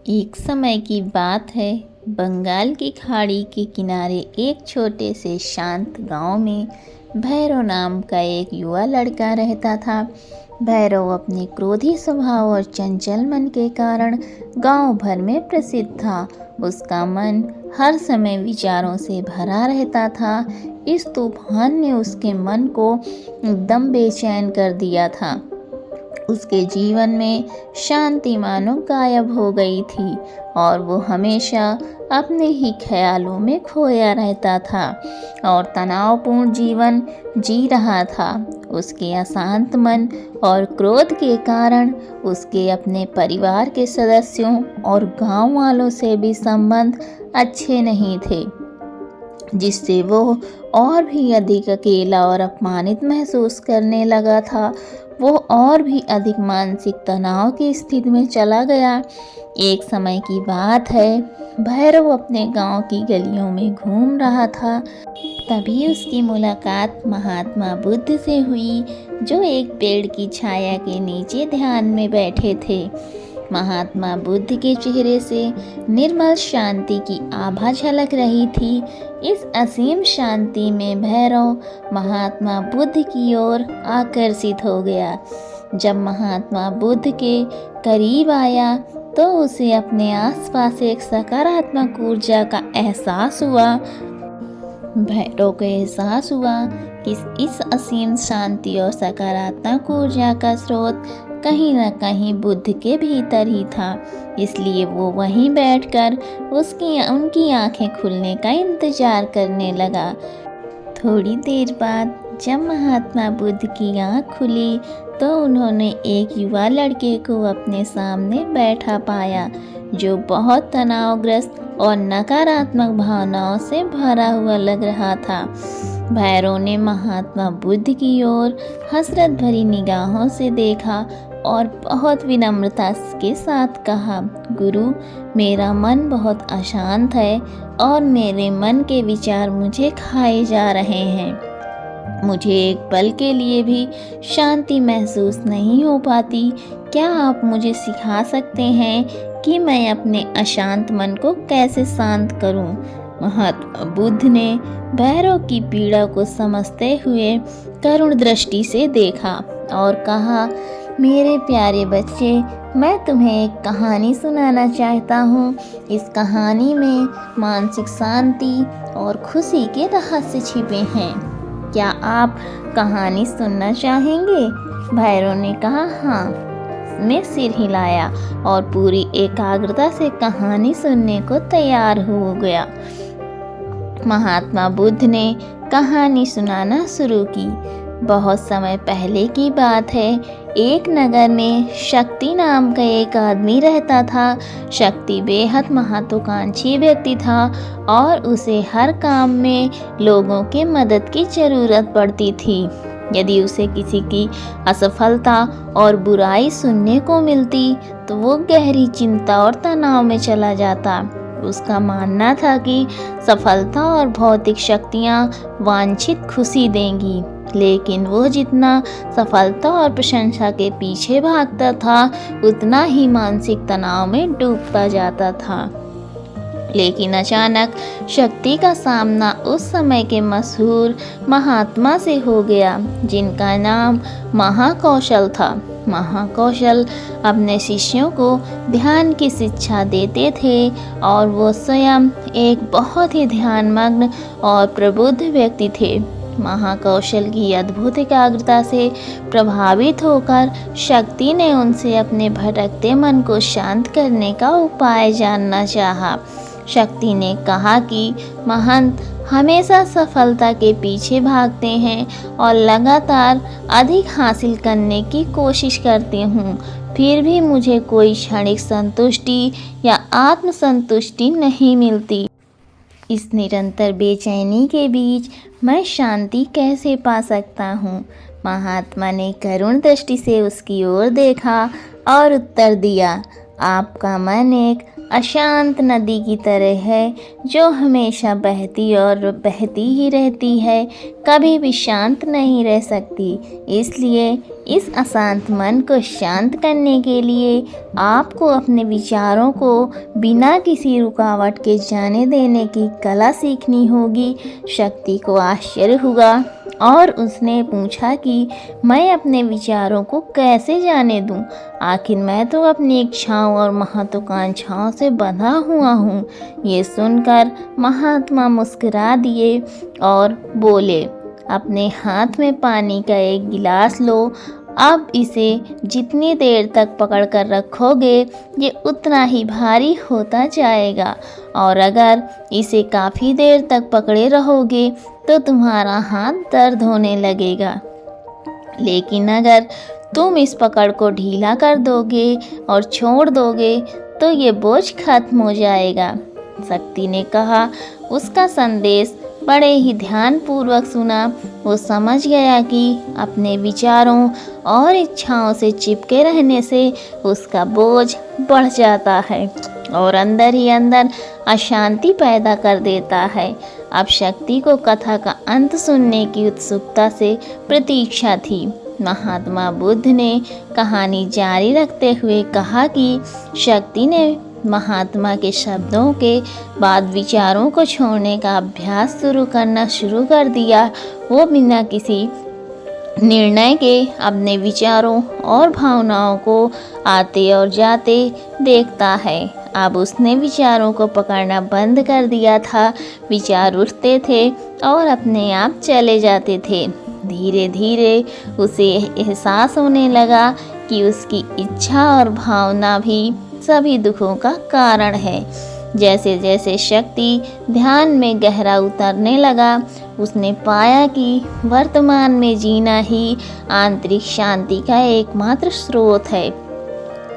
एक समय की बात है। बंगाल की खाड़ी के किनारे एक छोटे से शांत गांव में भैरव नाम का एक युवा लड़का रहता था। भैरव अपने क्रोधी स्वभाव और चंचल मन के कारण गांव भर में प्रसिद्ध था। उसका मन हर समय विचारों से भरा रहता था। इस तूफान ने उसके मन को एकदम बेचैन कर दिया था। उसके जीवन में शांति मानो गायब हो गई थी और वो हमेशा अपने ही ख्यालों में खोया रहता था और तनावपूर्ण जीवन जी रहा था। उसके अशांत मन और क्रोध के कारण उसके अपने परिवार के सदस्यों और गांव वालों से भी संबंध अच्छे नहीं थे, जिससे वो और भी अधिक अकेला और अपमानित महसूस करने लगा था। वो और भी अधिक मानसिक तनाव की स्थिति में चला गया। एक समय की बात है, भैरव अपने गांव की गलियों में घूम रहा था। तभी उसकी मुलाकात महात्मा बुद्ध से हुई, जो एक पेड़ की छाया के नीचे ध्यान में बैठे थे। महात्मा बुद्ध के चेहरे से निर्मल शांति की आभा झलक रही थी। इस असीम शांति में भैरव महात्मा बुद्ध की ओर आकर्षित हो गया। जब महात्मा बुद्ध के करीब आया तो उसे अपने आसपास एक सकारात्मक ऊर्जा का एहसास हुआ। भैरव को एहसास हुआ कि इस असीम शांति और सकारात्मक ऊर्जा का स्रोत कहीं न कहीं बुद्ध के भीतर ही था। इसलिए वो वहीं बैठकर उनकी आंखें खुलने का इंतजार करने लगा। थोड़ी देर बाद जब महात्मा बुद्ध की आंख खुली तो उन्होंने एक युवा लड़के को अपने सामने बैठा पाया, जो बहुत तनावग्रस्त और नकारात्मक भावनाओं से भरा हुआ लग रहा था। भैरव ने महात्मा बुद्ध की ओर हसरत भरी निगाहों से देखा और बहुत विनम्रता के साथ कहा, गुरु, मेरा मन बहुत अशांत है और मेरे मन के विचार मुझे खाए जा रहे हैं। मुझे एक पल के लिए भी शांति महसूस नहीं हो पाती। क्या आप मुझे सिखा सकते हैं कि मैं अपने अशांत मन को कैसे शांत करूं? महात्मा बुद्ध ने भैरव की पीड़ा को समझते हुए करुण दृष्टि से देखा और कहा, मेरे प्यारे बच्चे, मैं तुम्हें एक कहानी सुनाना चाहता हूँ। इस कहानी में मानसिक शांति और खुशी के रहस्य छिपे हैं। क्या आप कहानी सुनना चाहेंगे? भैरव ने कहा, हाँ। मैं सिर हिलाया और पूरी एकाग्रता से कहानी सुनने को तैयार हो गया। महात्मा बुद्ध ने कहानी सुनाना शुरू की। बहुत समय पहले की बात है। एक नगर में शक्ति नाम का एक आदमी रहता था। शक्ति बेहद महत्वाकांक्षी व्यक्ति था और उसे हर काम में लोगों के मदद की ज़रूरत पड़ती थी। यदि उसे किसी की असफलता और बुराई सुनने को मिलती तो वो गहरी चिंता और तनाव में चला जाता। उसका मानना था कि सफलता और भौतिक शक्तियाँ वांछित खुशी देंगी, लेकिन वो जितना सफलता और प्रशंसा के पीछे भागता था, उतना ही मानसिक तनाव में डूबता जाता था। लेकिन अचानक शक्ति का सामना उस समय के मशहूर महात्मा से हो गया, जिनका नाम महाकौशल था। महाकौशल अपने शिष्यों को ध्यान की शिक्षा देते थे और वो स्वयं एक बहुत ही ध्यानमग्न और प्रबुद्ध व्यक्ति थे। महाकौशल की अद्भुत एकाग्रता से प्रभावित होकर शक्ति ने उनसे अपने भटकते मन को शांत करने का उपाय जानना चाहा। शक्ति ने कहा कि महंत हमेशा सफलता के पीछे भागते हैं और लगातार अधिक हासिल करने की कोशिश करते हूँ, फिर भी मुझे कोई क्षणिक संतुष्टि या आत्मसंतुष्टि नहीं मिलती। इस निरंतर बेचैनी के बीच मैं शांति कैसे पा सकता हूँ? महात्मा ने करुण दृष्टि से उसकी ओर देखा और उत्तर दिया, आपका मन एक अशांत नदी की तरह है जो हमेशा बहती और बहती ही रहती है, कभी भी शांत नहीं रह सकती। इसलिए इस अशांत मन को शांत करने के लिए आपको अपने विचारों को बिना किसी रुकावट के जाने देने की कला सीखनी होगी। शक्ति को आश्चर्य हुआ और उसने पूछा कि मैं अपने विचारों को कैसे जाने दूं? आखिर मैं तो अपनी इच्छाओं और महत्वाकांक्षाओं से बंधा हुआ हूँ। ये सुनकर महात्मा मुस्कुरा दिए और बोले, अपने हाथ में पानी का एक गिलास लो। अब इसे जितनी देर तक पकड़ कर रखोगे ये उतना ही भारी होता जाएगा, और अगर इसे काफ़ी देर तक पकड़े रहोगे तो तुम्हारा हाथ दर्द होने लगेगा। लेकिन अगर तुम इस पकड़ को ढीला कर दोगे और छोड़ दोगे तो ये बोझ खत्म हो जाएगा। शक्ति ने कहा। उसका संदेश बड़े ही ध्यानपूर्वक सुना। वो समझ गया कि अपने विचारों और इच्छाओं से चिपके रहने से उसका बोझ बढ़ जाता है और अंदर ही अंदर अशांति पैदा कर देता है। अब शक्ति को कथा का अंत सुनने की उत्सुकता से प्रतीक्षा थी। महात्मा बुद्ध ने कहानी जारी रखते हुए कहा कि शक्ति ने महात्मा के शब्दों के बाद विचारों को छोड़ने का अभ्यास शुरू कर दिया। वो बिना किसी निर्णय के अपने विचारों और भावनाओं को आते और जाते देखता है। अब उसने विचारों को पकड़ना बंद कर दिया था। विचार उठते थे और अपने आप चले जाते थे। धीरे धीरे उसे एहसास होने लगा कि उसकी इच्छा और भावना भी सभी दुखों का कारण है। जैसे जैसे शक्ति ध्यान में गहरा उतरने लगा, उसने पाया कि वर्तमान में जीना ही आंतरिक शांति का एकमात्र स्रोत है।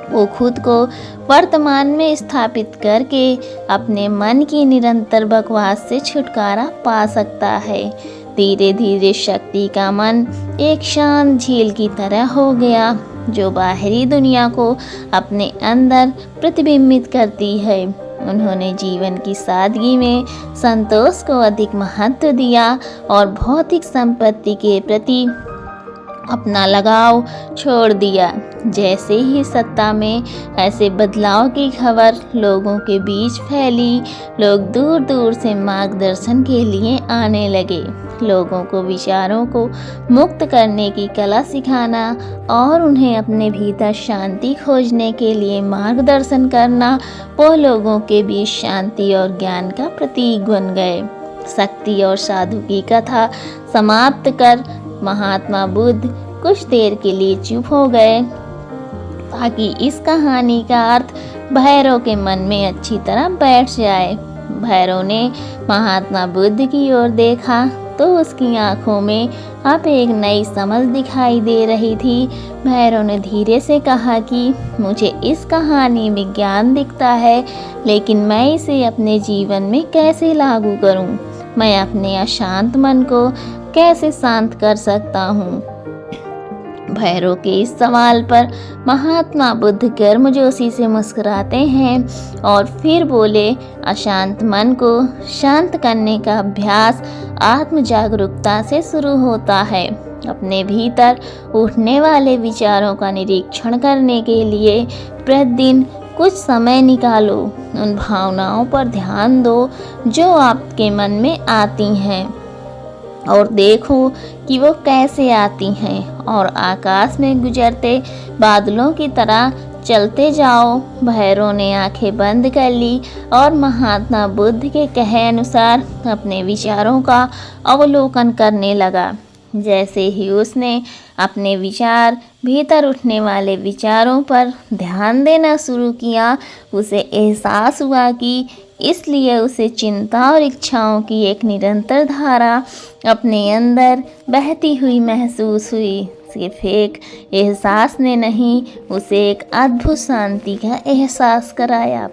वो खुद को वर्तमान में स्थापित करके अपने मन की निरंतर बकवास से छुटकारा पा सकता है। धीरे धीरे शक्ति का मन एक शांत झील की तरह हो गया जो बाहरी दुनिया को अपने अंदर प्रतिबिंबित करती है। उन्होंने जीवन की सादगी में संतोष को अधिक महत्व दिया और भौतिक संपत्ति के प्रति अपना लगाव छोड़ दिया। जैसे ही सत्ता में ऐसे बदलाव की खबर लोगों के बीच फैली, लोग दूर दूर से मार्गदर्शन के लिए आने लगे। लोगों को विचारों को मुक्त करने की कला सिखाना और उन्हें अपने भीतर शांति खोजने के लिए मार्गदर्शन करना वो लोगों के बीच शांति और ज्ञान का प्रतीक बन गए। शक्ति और साधु की कथा समाप्त कर महात्मा बुद्ध कुछ देर के लिए चुप हो गए ताकि इस कहानी का अर्थ भैरव के मन में अच्छी तरह बैठ जाए। भैरव ने महात्मा बुद्ध की ओर देखा तो उसकी आंखों में अब एक नई समझ दिखाई दे रही थी। भैरव ने धीरे से कहा कि मुझे इस कहानी में ज्ञान दिखता है, लेकिन मैं इसे अपने जीवन में कैसे लागू करूं? मैं अपने अशांत मन को कैसे शांत कर सकता हूँ? भैरव के इस सवाल पर महात्मा बुद्ध गर्मजोशी से मुस्कुराते हैं और फिर बोले, अशांत मन को शांत करने का अभ्यास आत्म जागरूकता से शुरू होता है। अपने भीतर उठने वाले विचारों का निरीक्षण करने के लिए प्रतिदिन कुछ समय निकालो। उन भावनाओं पर ध्यान दो जो आपके मन में आती हैं और देखो कि वो कैसे आती हैं, और आकाश में गुजरते बादलों की तरह चलते जाओ। भैरव ने आंखें बंद कर ली और महात्मा बुद्ध के कहे अनुसार अपने विचारों का अवलोकन करने लगा। जैसे ही उसने अपने विचार भीतर उठने वाले विचारों पर ध्यान देना शुरू किया, उसे एहसास हुआ कि इसलिए उसे चिंता और इच्छाओं की एक निरंतर धारा अपने अंदर बहती हुई महसूस हुई। सिर्फ एक एहसास ने नहीं, उसे एक अद्भुत शांति का एहसास कराया।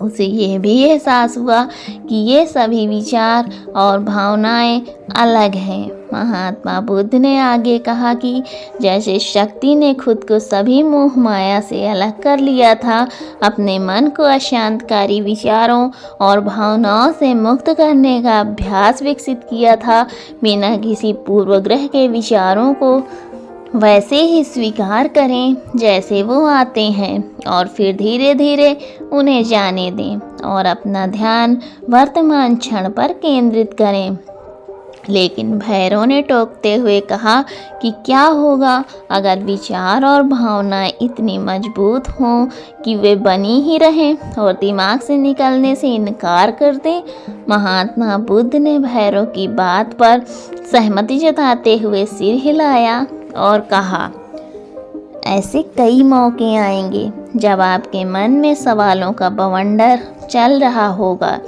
उसे यह भी एहसास हुआ कि ये सभी विचार और भावनाएं अलग हैं। महात्मा बुद्ध ने आगे कहा कि जैसे शक्ति ने खुद को सभी मोह माया से अलग कर लिया था, अपने मन को अशांतकारी विचारों और भावनाओं से मुक्त करने का अभ्यास विकसित किया था, बिना किसी पूर्वग्रह के विचारों को वैसे ही स्वीकार करें जैसे वो आते हैं और फिर धीरे धीरे उन्हें जाने दें और अपना ध्यान वर्तमान क्षण पर केंद्रित करें। लेकिन भैरव ने टोकते हुए कहा कि क्या होगा अगर विचार और भावनाएं इतनी मजबूत हों कि वे बनी ही रहें और दिमाग से निकलने से इनकार कर दें। महात्मा बुद्ध ने भैरव की बात पर सहमति जताते हुए सिर हिलाया और कहा, ऐसे कई मौके आएंगे जब आपके मन में सवालों का बवंडर चल रहा होगा,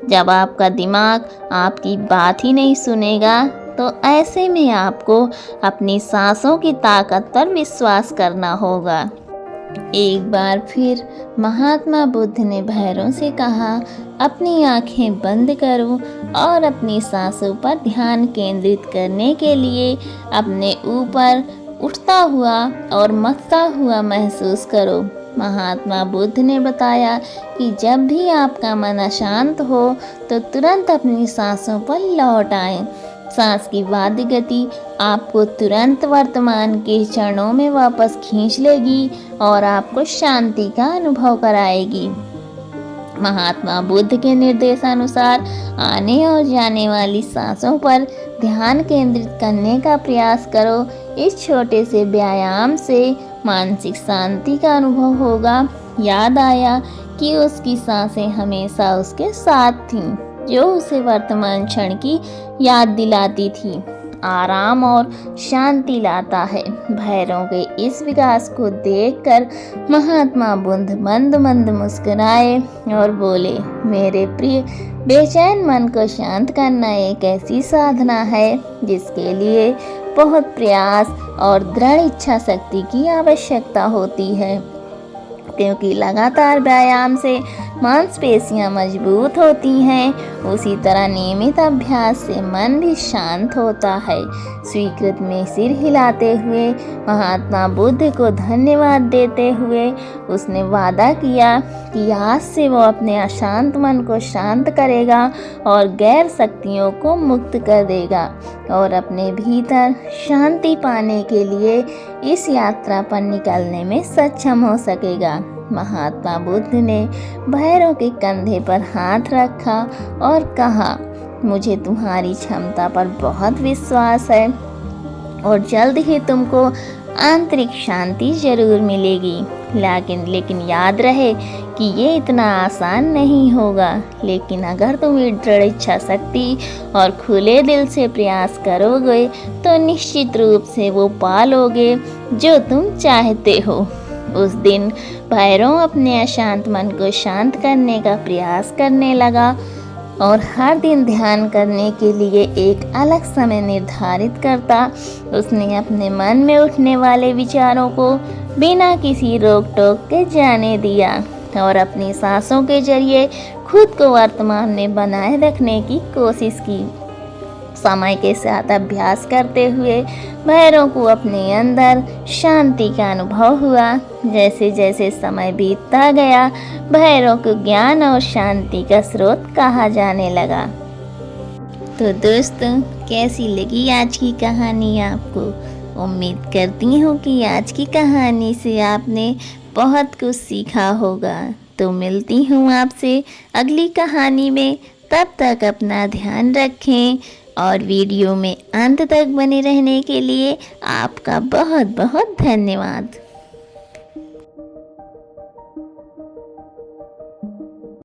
जब आपका दिमाग आपकी बात ही नहीं सुनेगा। तो ऐसे में आपको अपनी सांसों की ताकत पर विश्वास करना होगा। एक बार फिर महात्मा बुद्ध ने भैरव से कहा, अपनी आंखें बंद करो और अपनी सांसों पर ध्यान केंद्रित करने के लिए अपने ऊपर उठता हुआ और मथता हुआ महसूस करो। महात्मा बुद्ध ने बताया कि जब भी आपका मन अशांत हो तो तुरंत अपनी सांसों पर लौट आएं। सांस की वाद्य गति आपको तुरंत वर्तमान के क्षणों में वापस खींच लेगी और आपको शांति का अनुभव कराएगी। महात्मा बुद्ध के निर्देशानुसार आने और जाने वाली सांसों पर ध्यान केंद्रित करने का प्रयास करो। इस छोटे से व्यायाम से मानसिक शांति का अनुभव होगा। याद आया कि उसकी सांसें हमेशा उसके साथ थीं, जो उसे वर्तमान क्षण की याद दिलाती थी, आराम और शांति लाता है। भैरव के इस विकास को देखकर महात्मा बुद्ध मंद मंद मुस्कुराए और बोले, मेरे प्रिय, बेचैन मन को शांत करना एक ऐसी साधना है जिसके लिए बहुत प्रयास और दृढ़ इच्छा शक्ति की आवश्यकता होती है, क्योंकि लगातार व्यायाम से मांसपेशियां मजबूत होती हैं, उसी तरह नियमित अभ्यास से मन भी शांत होता है। स्वीकृत में सिर हिलाते हुए महात्मा बुद्ध को धन्यवाद देते हुए उसने वादा किया कि आज से वो अपने अशांत मन को शांत करेगा और गैर शक्तियों को मुक्त कर देगा और अपने भीतर शांति पाने के लिए इस यात्रा पर निकलने में सक्षम हो सकेगा। महात्मा बुद्ध ने भैरव के कंधे पर हाथ रखा और कहा, मुझे तुम्हारी क्षमता पर बहुत विश्वास है और जल्द ही तुमको आंतरिक शांति जरूर मिलेगी। लेकिन याद रहे कि ये इतना आसान नहीं होगा, लेकिन अगर तुम दृढ़ इच्छा शक्ति और खुले दिल से प्रयास करोगे तो निश्चित रूप से वो पा लोगे जो तुम चाहते हो। उस दिन भैरव अपने अशांत मन को शांत करने का प्रयास करने लगा और हर दिन ध्यान करने के लिए एक अलग समय निर्धारित करता। उसने अपने मन में उठने वाले विचारों को बिना किसी रोक टोक के जाने दिया और अपनी सांसों के जरिए खुद को वर्तमान में बनाए रखने की कोशिश की। समय के साथ अभ्यास करते हुए भैरव को अपने अंदर शांति का अनुभव हुआ। जैसे जैसे समय बीतता गया, भैरव को ज्ञान और शांति का स्रोत कहा जाने लगा। तो दोस्तों, कैसी लगी आज की कहानी आपको? उम्मीद करती हूँ कि आज की कहानी से आपने बहुत कुछ सीखा होगा। तो मिलती हूँ आपसे अगली कहानी में। तब तक अपना ध्यान रखें और वीडियो में अंत तक बने रहने के लिए आपका बहुत बहुत धन्यवाद।